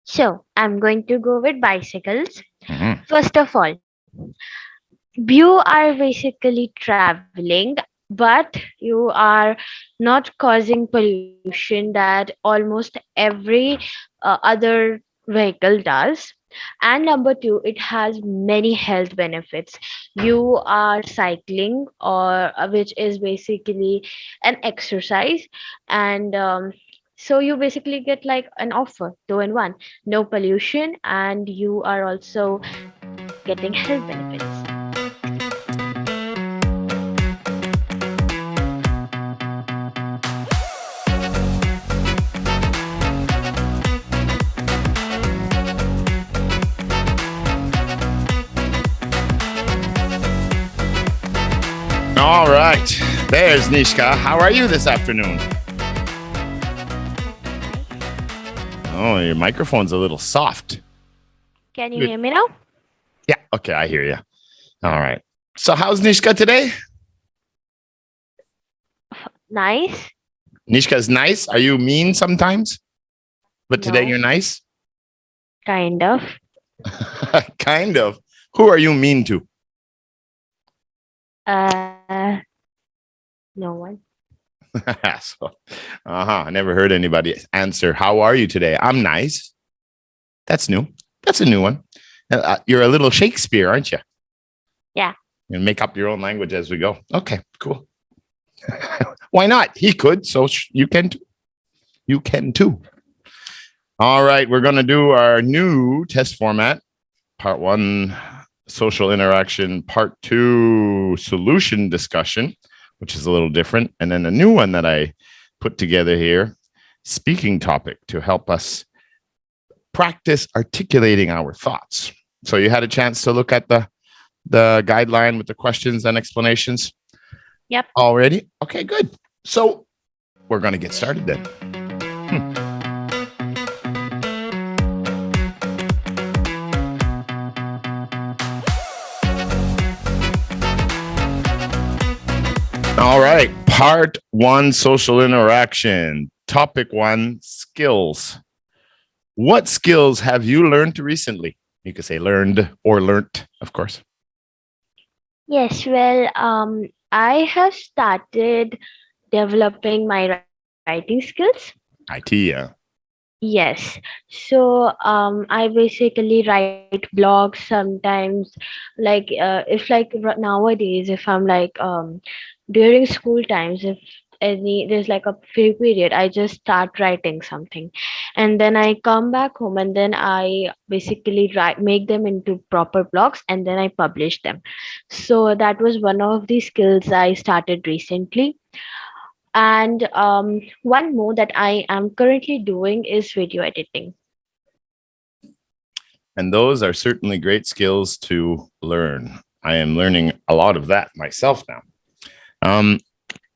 So I'm going to go with bicycles. Mhm. First of all, you are basically traveling, but you are not causing pollution that almost every other vehicle does. And number two, it has many health benefits. You are cycling, or which is basically an exercise, and so you basically get like an offer, two in one: no pollution, and you are also getting health benefits. All right. There's Nishka. How are you this afternoon? Nice. Oh, your microphone's a little soft. Can you Good. hear me now? Yeah. Okay. I hear you. All right. So, how's Nishka today? Nice. Nishka's nice. Are you mean sometimes? But today you're No, nice? kind of. Kind of. Who are you mean to? Uh, no one. So, I never heard anybody answer, how are you today? I'm nice. That's new. That's a new one. You're a little Shakespeare, aren't you? Yeah. You make up your own language as we go. Okay, cool. Why not? He could, so you can too. You can too. All right, we're going to do our new test format. Part one, social interaction. Part two, solution discussion, which is a little different. And then a new one that I put together here, speaking topic to help us practice articulating our thoughts. So you had a chance to look at the guideline with the questions and explanations Yep. already? Okay, good. So we're going to get started then. All right. Part one, social interaction. Topic one, skills. What skills have you learned recently? You could say learned or learnt, of course. Yes. Well, I have started developing my writing skills. IT, yeah. Yes. So, I basically write blogs sometimes. Like, if like nowadays, if I'm like, during school times, if there's like a free period, I just start writing something, and then I come back home, and then I basically write, make them into proper blogs, and then I publish them. So that was one of the skills I started recently. And one more that I am currently doing is video editing. And those are certainly great skills to learn. I am learning a lot of that myself now. Um,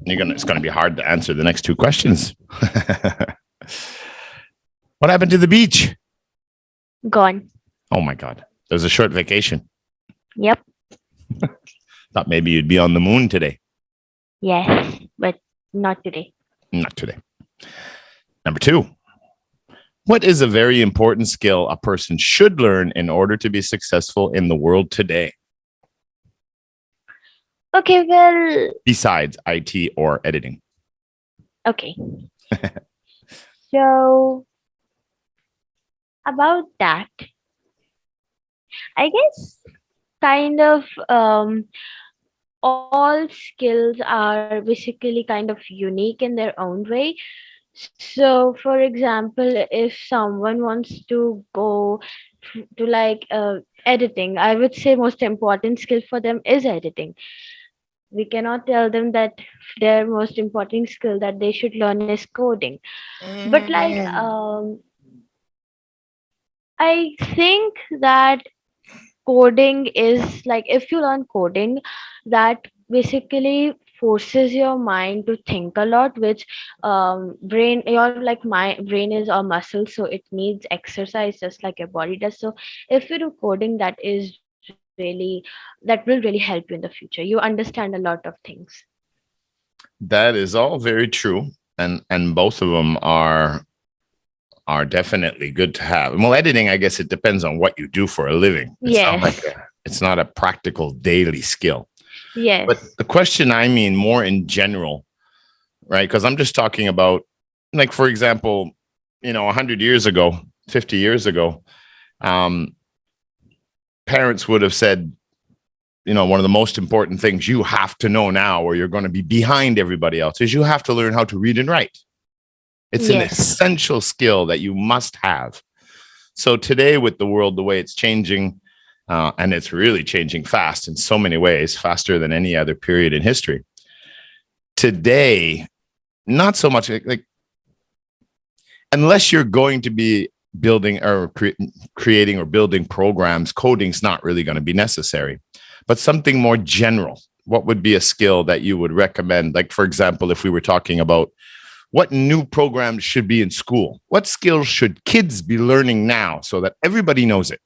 it's going to be hard to answer the next two questions. What happened to the beach? Gone. Oh my God. There's a short vacation. Yep. Thought maybe you'd be on the moon today. Yes, but not today. Not today. Number two, what is a very important skill a person should learn in order to be successful in the world today, Okay, well, besides IT or editing? okay. So about that, I guess kind of all skills are basically kind of unique in their own way. So, for example, if someone wants to go to like editing, I would say most important skill for them is editing. We cannot tell them that their most important skill that they should learn is coding. But like I think that coding is like, if you learn coding, that basically forces your mind to think a lot, which brain your like my brain is a muscle, so it needs exercise just like your body does. So if you do coding, that will really help you in the future. You understand a lot of things. that is all very true, and both of them are are definitely good to have. Well, editing, I guess it depends on what you do for a living. Yes. It's not a practical daily skill. But Yes. the question, I mean, more in general, right? Because I'm just talking about, like, for example, 100 years ago, 50 years ago, um, parents would have said, one of the most important things you have to know now, or you're going to be behind everybody else, is you have to learn how to read and write. It's an Yes. essential skill that you must have. So today, with the world, the way it's changing, and it's really changing fast in so many ways, faster than any other period in history. Today, not so much like unless you're going to be building or creating or building programs, coding's not really going to be necessary. But something more general, what would be a skill that you would recommend? Like, for example, if we were talking about what new programs should be in school, what skills should kids be learning now so that everybody knows it?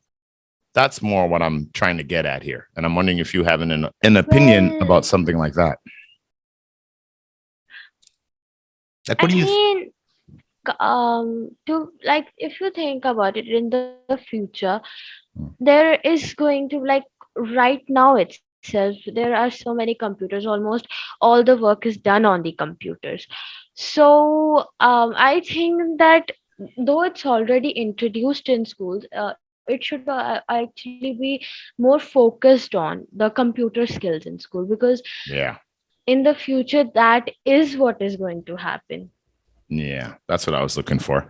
That's more what I'm trying to get at here. And I'm wondering if you have an opinion Well, about something like that. Like, what I do you? mean, to like, if you think about it in the future, there is going to like right now itself, there are so many computers, almost all the work is done on the computers. So, I think that though it's already introduced in schools, it should actually be more focused on the computer skills in school, because Yeah, in the future that is what is going to happen. yeah, that's what I was looking for.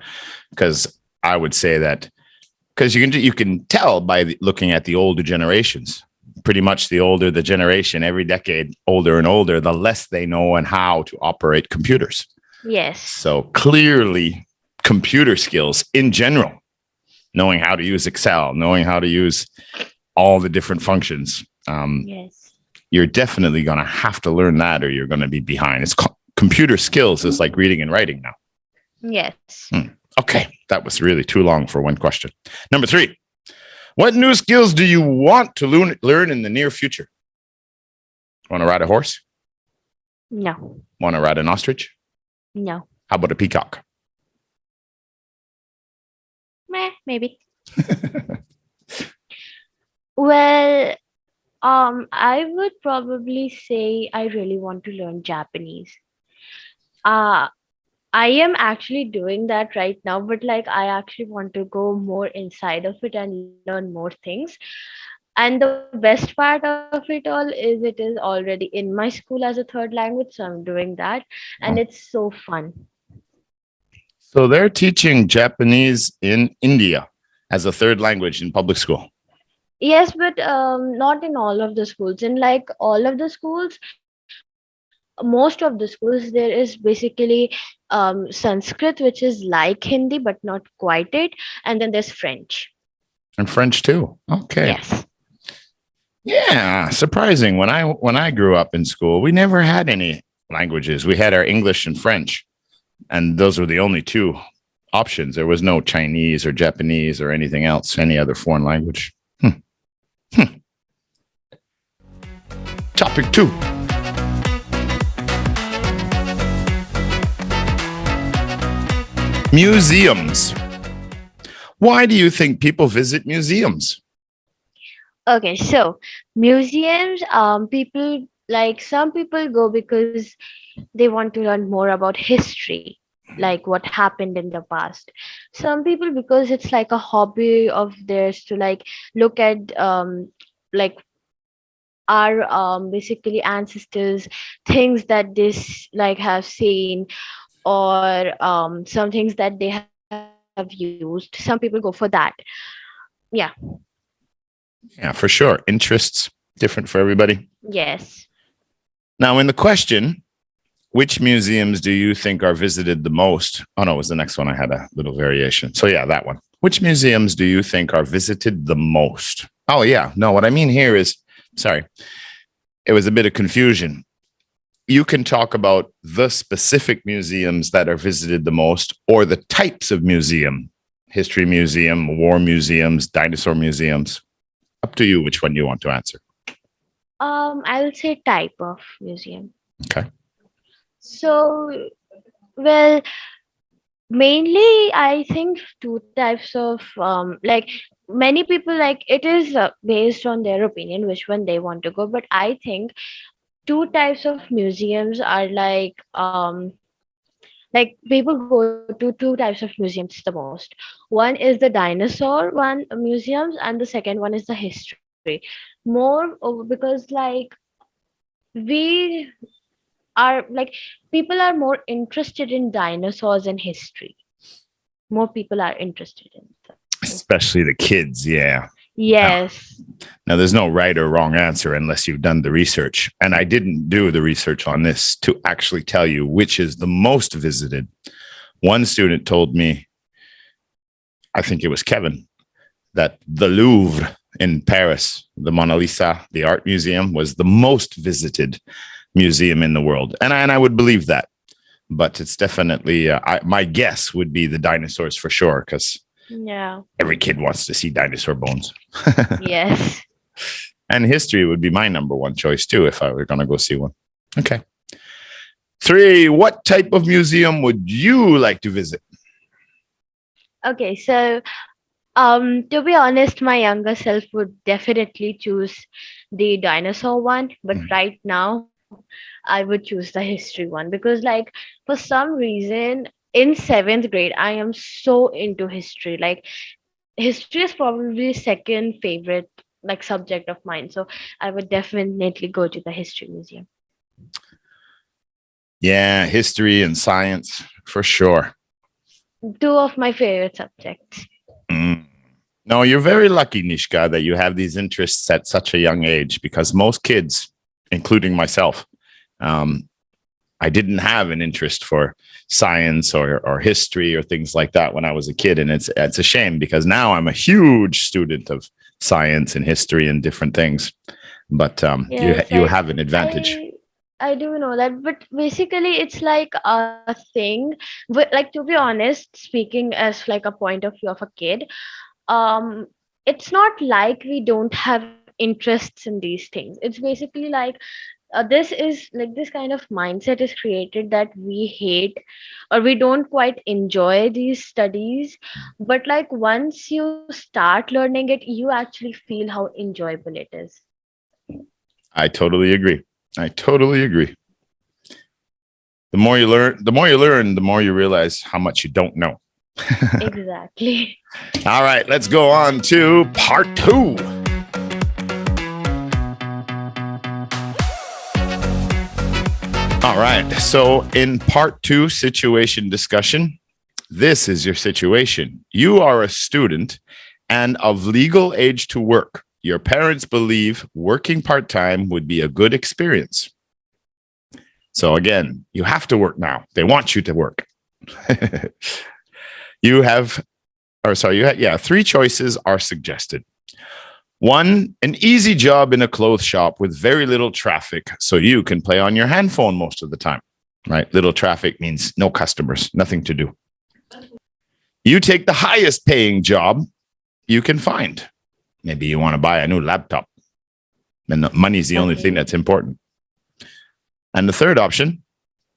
Because I would say that because you can tell by looking at the older generations. Pretty much, the older the generation, every decade, older and older, the less they know and how to operate computers. Yes. So clearly, computer skills in general, knowing how to use Excel, knowing how to use all the different functions. Yes. You're definitely going to have to learn that, or you're going to be behind. Computer skills is like reading and writing now. Yes. Okay, that was really too long for one question. Number 3, what new skills do you want to learn in the near future? Want to ride a horse? No. Want to ride an ostrich? No. How about a peacock? Meh, maybe. Well, I would probably say I really want to learn Japanese. Uh, I am actually doing that right now, but like I actually want to go more inside of it and learn more things. And the best part of it all is it is already in my school as a third language, so I'm doing that, and it's so fun. So they're teaching Japanese in India as a third language in public school. Yes, but not in all of the schools. In like all of the schools, most of the schools, there is basically Sanskrit, which is like Hindi but not quite it, and then there's French. And French too. Okay. Yes. Yeah, surprising. When I grew up in school, we never had any languages. We had our English and French, and those were the only two options. There was no Chinese or Japanese or anything else, any other foreign language. Hmm. Hmm. Topic 2. Museums. Why do you think people visit museums? Okay, so museums, people like some people go because they want to learn more about history, like what happened in the past. Some people because it's like a hobby of theirs to like look at like our basically ancestors, things that this like have seen, or some things that they have used. Some people go for that. Yeah. Yeah, for sure. Interests different for everybody. Yes. Now, in the question, which museums do you think are visited the most? Oh, no, it was the next one. I had a little variation. So, yeah, that one. Which museums do you think are visited the most? Oh, yeah. No, what I mean here is, sorry, it was a bit of confusion. You can talk about the specific museums that are visited the most or the types of museum, history museum, war museums, dinosaur museums. Up to you which one you want to answer. I'll say type of museum. Okay. So, well, Mainly, I think two types of like many people like it is based on their opinion which one they want to go. But I think two types of museums are like people go to two types of museums the most. One is the dinosaur one museums, and the second one is the history. More because like we are like people are more interested in dinosaurs and history. More people are interested in this. Especially the kids. Yeah. Now, Yes. now, there's no right or wrong answer unless you've done the research. And I didn't do the research on this to actually tell you which is the most visited. One student told me, I think it was Kevin, that the Louvre in Paris, the Mona Lisa, the art museum, was the most visited museum in the world. And I would believe that. But it's definitely, my guess would be the dinosaurs for sure, because Yeah. every kid wants to see dinosaur bones. Yes. And history would be my number one choice too if I were going to go see one. Okay. 3, what type of museum would you like to visit? Okay, so to be honest, my younger self would definitely choose the dinosaur one, but Mm. right now I would choose the history one because, like, for some reason, in seventh grade, I am so into history. Like, history is probably second favorite like subject of mine, so I would definitely go to the history museum. Yeah, history and science for sure. Two of my favorite subjects. Mm. No, you're very lucky, Nishka, that you have these interests at such a young age because most kids, including myself, um, I didn't have an interest for science or history or things like that when I was a kid. And it's a shame because now I'm a huge student of science and history and different things. But Yes, you have an advantage. I I do know that, but basically it's like a thing. But like to be honest, speaking as like a point of view of a kid, um, it's not like we don't have interests in these things. It's basically like this is like this kind of mindset is created that we hate or we don't quite enjoy these studies. But like once you start learning it, you actually feel how enjoyable it is. I totally agree. I totally agree. The more you realize how much you don't know. Exactly. All right, let's go on to part 2. All right. So, in part 2, situation discussion, this is your situation. You are a student and of legal age to work. Your parents believe working part time would be a good experience. So, again, you have to work now. They want you to work. you have, or sorry, you have, yeah, 3 choices are suggested. 1, an easy job in a clothes shop with very little traffic, so you can play on your handphone most of the time, right? Little traffic means no customers, nothing to do. You take the highest paying job you can find. Maybe you want to buy a new laptop, and money is the only thing Okay. that's important. And the third option,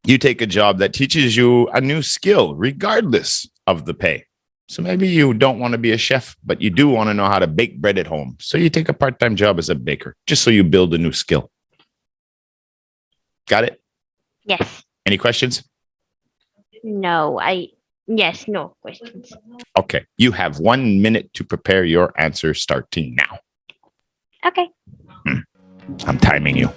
you take a job that teaches you a new skill, regardless of the pay. So maybe you don't want to be a chef, but you do want to know how to bake bread at home. So you take a part-time job as a baker, just so you build a new skill. Got it? Yes. Any questions? No, yes, no questions. Okay. You have 1 minute to prepare your answer starting now. Okay. I'm timing you.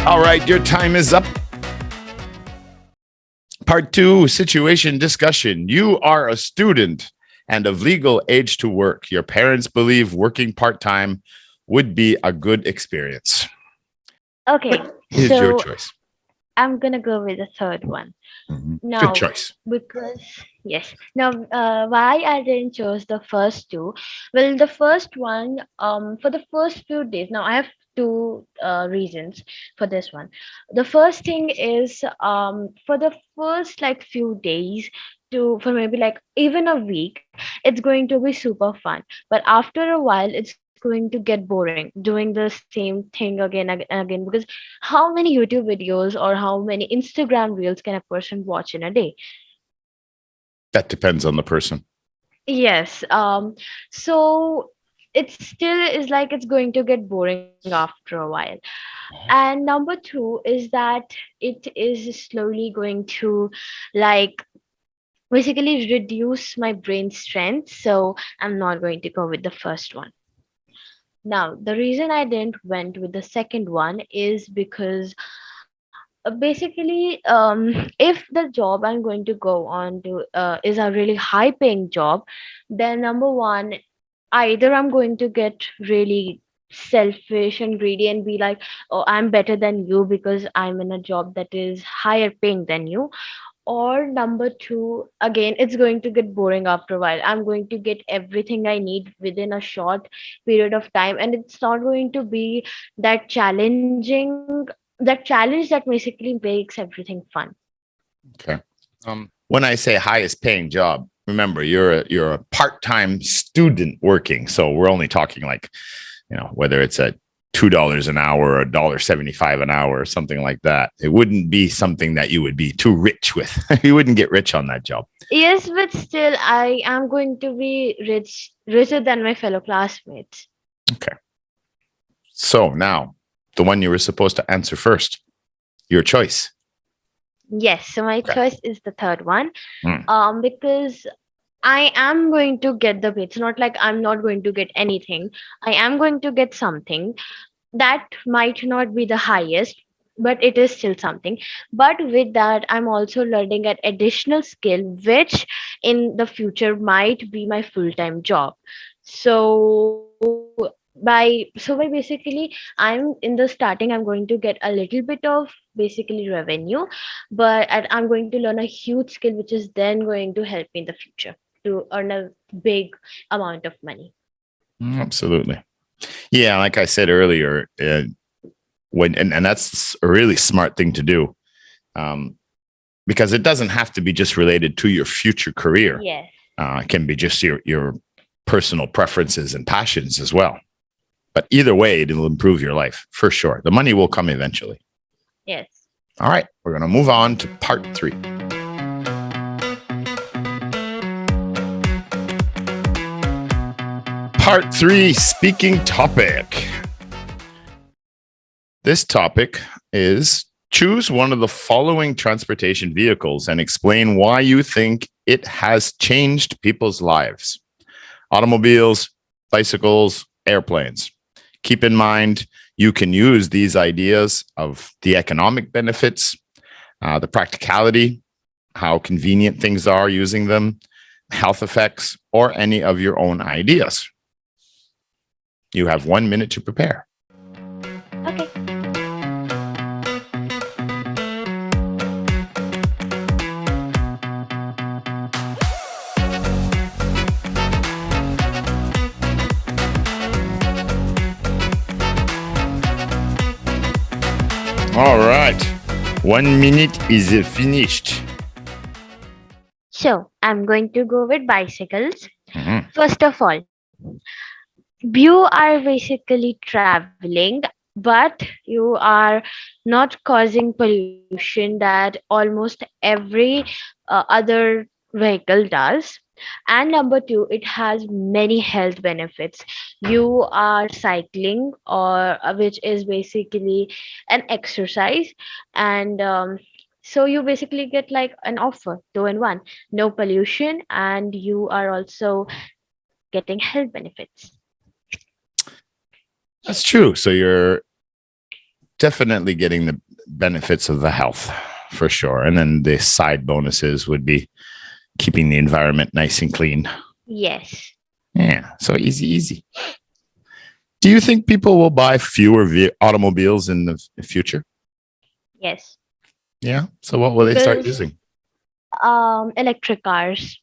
All right. Your time is up. Part 2, situation discussion. You are a student and of legal age to work. Your parents believe working part-time would be a good experience. Okay. What is your So choice? I'm gonna go with the third one. Good Now, choice. because yes, now why I didn't choose the first two? Well, the first one, for the first few days. Now I have two reasons for this one. The first thing is, for the first like few days to for maybe like even a week, it's going to be super fun. But after a while, it's going to get boring doing the same thing again and again, because how many YouTube videos or how many Instagram reels can a person watch in a day? That depends on the person. Yes. So it still is like it's going to get boring after a while. And number two is that it is slowly going to like basically reduce my brain strength. So I'm not going to go with the first one. Now, the reason I didn't went with the second one is because basically, if the job I'm going to go on to is a really high paying job, then number one, either I'm going to get really selfish and greedy and be like, oh, I'm better than you because I'm in a job that is higher paying than you. Or number two, again, it's going to get boring after a while. I'm going to get everything I need within a short period of time, and it's not going to be that challenging, that challenge that basically makes everything fun. Okay. When I say highest paying job, remember you're a part-time student working. So we're only talking like, whether it's at $2 an hour or $1.75 an hour or something like that. It wouldn't be something that you would be too rich with. You wouldn't get rich on that job. Yes, but still, I am going to be richer than my fellow classmates. Okay. So now the one you were supposed to answer first, your choice. Yes, so my Okay. choice is the third one. Mm. Because I am going to get the pay. It's not like I'm not going to get anything. I am going to get something that might not be the highest, but it is still something. But with that, I'm also learning an additional skill, which in the future might be my full-time job. So by basically, I'm in the starting, I'm going to get a little bit of basically revenue, but I'm going to learn a huge skill which is then going to help me in the future to earn a big amount of money. Absolutely. Yeah, like I said earlier, and that's a really smart thing to do, um, because it doesn't have to be just related to your future career. Yes. It can be just your personal preferences and passions as well. But either way, it'll improve your life for sure. The money will come eventually. Yes. All right, we're going to move on to part 3. Part 3, speaking topic. This topic is choose one of the following transportation vehicles and explain why you think it has changed people's lives. Automobiles, bicycles, airplanes. Keep in mind, you can use these ideas of the economic benefits, the practicality, how convenient things are using them, health effects, or any of your own ideas. You have 1 minute to prepare. Okay. All right. 1 minute is finished. So I'm going to go with bicycles. Mhm. First of all, you are basically traveling, but you are not causing pollution that almost every other vehicle does. And number two, it has many health benefits. You are cycling, or which is basically an exercise, and so you basically get like an offer, two in one: no pollution, and you are also getting health benefits. That's true. So you're definitely getting the benefits of the health for sure. And then the side bonuses would be keeping the environment nice and clean. Yes. Yeah. So easy, easy. Do you think people will buy fewer automobiles in the future? Yes. Yeah. So what will they start Because using? electric cars.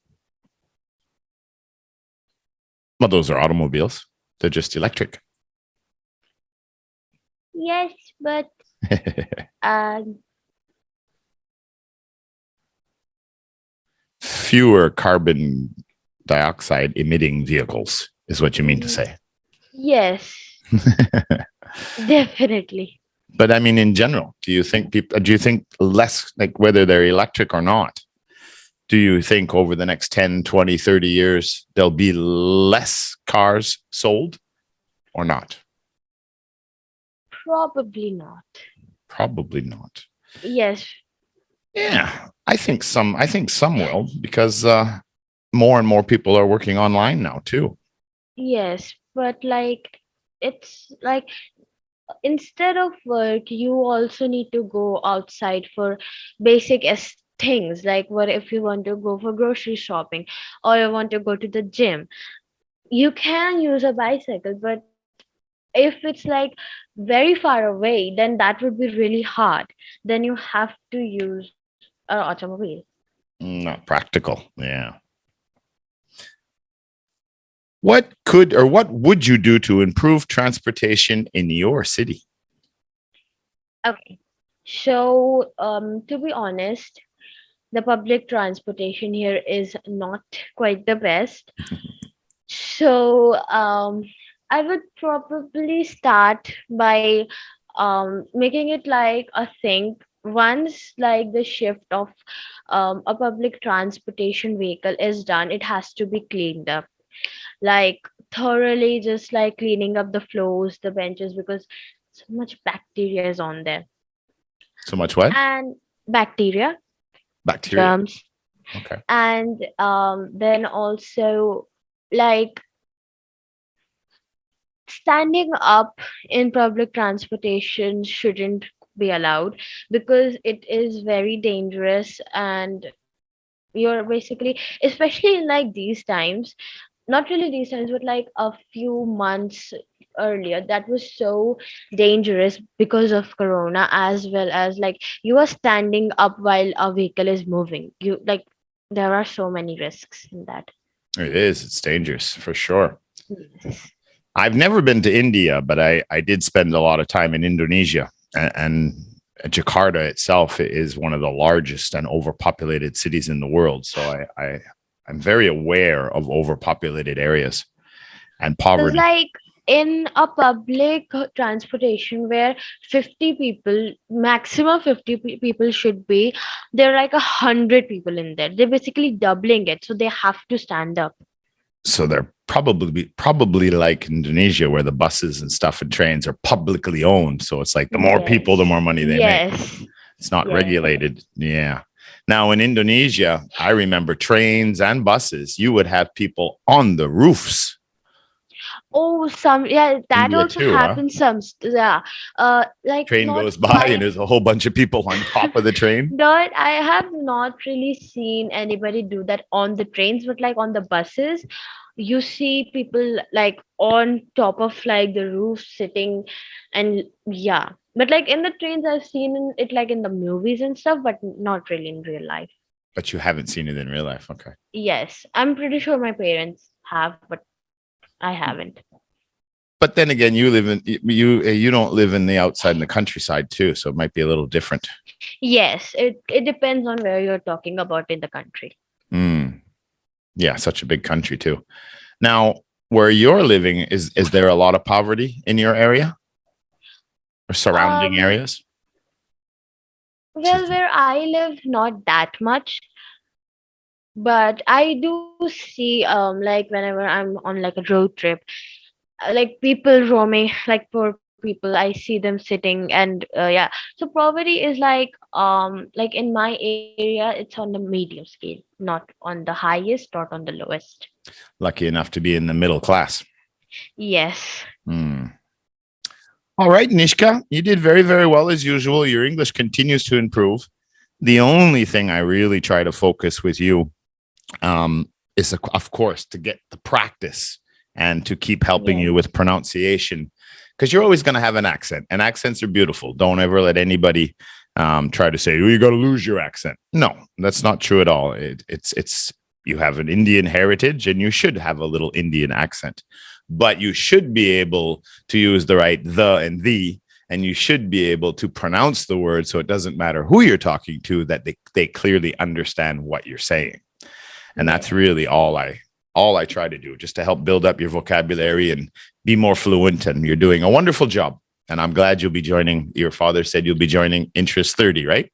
Well, those are automobiles. They're just electric. Yes, but uh, Fewer carbon dioxide emitting vehicles is what you mean to y- say. yes, definitely. But I mean, in general, do you think people, do you think less, like whether they're electric or not, do you think over the next 10, 20, 30 years, there'll be less cars sold or not? Probably not. Probably not. Yes, Yeah, I think some will because more and more people are working online now too. yes, but like it's like instead of work, you also need to go outside for basic as things like what if you want to go for grocery shopping or you want to go to the gym. You can use a bicycle, but if it's like very far away, then that would be really hard. Then you have to use an automobile. Not practical. Yeah. What could or what would you do to improve transportation in your city? Okay. So, to be honest, the public transportation here is not quite the best. So, I would probably start by making it like a thing. Once like the shift of a public transportation vehicle is done, it has to be cleaned up, like thoroughly, just like cleaning up the floors, the benches, because so much bacteria is on there, So much what? and bacteria, Bacteria. germs, Okay. and then also like standing up in public transportation shouldn't be allowed because it is very dangerous, and you're basically, especially in like these times, not really these times but like a few months earlier, that was so dangerous because of corona, as well as like you are standing up while a vehicle is moving, you like there are so many risks in that. It is. It's dangerous for sure. Yes. I've never been to India, but I did spend a lot of time in Indonesia, and Jakarta itself is one of the largest and overpopulated cities in the world. So I'm very aware of overpopulated areas and It's poverty. like in a public transportation where 50 people, maximum 50 people should be, there are like 100 people in there. They're basically doubling it, so they have to stand up. So they're probably like Indonesia, where the buses and stuff and trains are publicly owned. So it's like the more people, the Yes. more money they make. Yes. It's not Yes. regulated. Yeah. Now in Indonesia, I remember trains and buses, you would have people on the roofs. Oh, some, yeah, that India also too, huh? happens. Yeah, like Train not goes by by. and there's a whole bunch of people on top of the train. But I have not really seen anybody do that on the trains, but like on the buses, you see people like on top of like the roof sitting, and yeah. But like in the trains, I've seen it like in the movies and stuff, but not really in real life. But you haven't seen it in real life. Okay. Yes, I'm pretty sure my parents have, but I haven't. But then again, you don't live in the outside in the countryside too, so it might be a little different. Yes, it depends on where you're talking about in the country. Mm, yeah, such a big country too. Now, where you're living, is there a lot of poverty in your area or surrounding Um, areas? well, where I live, not that much, but I do see like whenever I'm on like a road trip, like people roaming, like poor people, I see them sitting, and yeah. So poverty is like in my area, it's on the medium scale, not on the highest, not on the lowest. Lucky enough to be in the middle class. Yes. Hmm. All right, Nishka, you did very, very well as usual. Your English continues to improve. The only thing I really try to focus with you is, of course, to get the practice and to keep helping Yes. you with pronunciation, because you're always going to have an accent, and accents are beautiful. Don't ever let anybody try to say, "Oh, you got to lose your accent." No, that's not true at all. It's you have an Indian heritage, and you should have a little Indian accent, but you should be able to use the right the and the and you should be able to pronounce the word so it doesn't matter who you're talking to, that they clearly understand what you're saying. And that's really all I try to do, just to help build up your vocabulary and be more fluent. And you're doing a wonderful job. And I'm glad you'll be joining. Your father said you'll be joining Interest 30, right?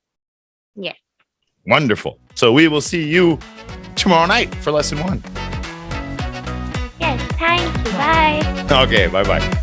Yes. Wonderful. So we will see you tomorrow night for lesson 1. Yes. Thank you. Bye. Okay. Bye-bye.